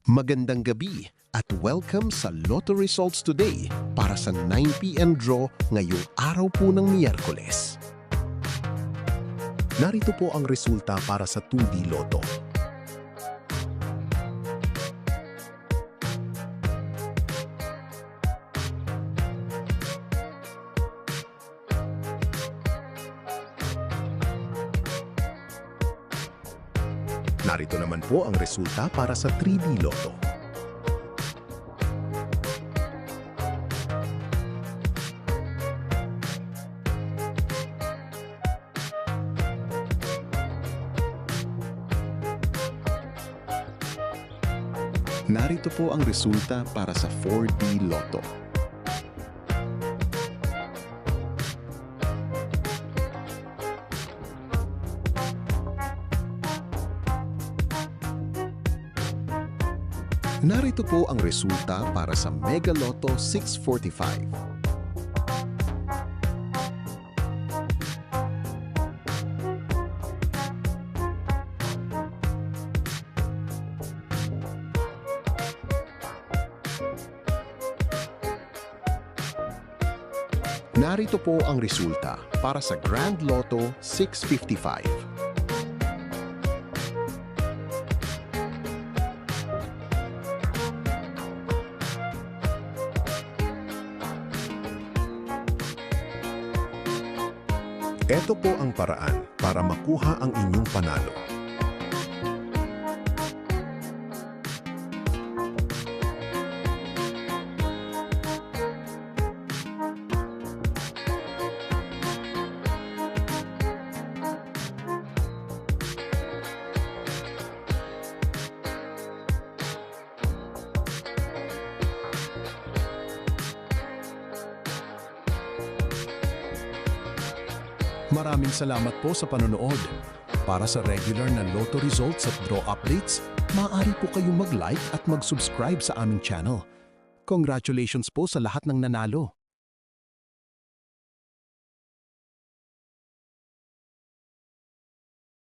Magandang gabi at welcome sa Lotto Results Today para sa 9 p.m. draw ngayong araw po ng Miyerkules. Narito po ang resulta para sa 2D Lotto. Narito naman po ang resulta para sa 3D Lotto. Narito po ang resulta para sa 4D Lotto. Narito po ang resulta para sa Mega Lotto 645. Narito po ang resulta para sa Grand Lotto 655. Ito po ang paraan para makuha ang inyong panalo. Maraming salamat po sa panonood. Para sa regular na Lotto results at draw updates, maaari po kayong mag-like at mag-subscribe sa aming channel. Congratulations po sa lahat ng nanalo.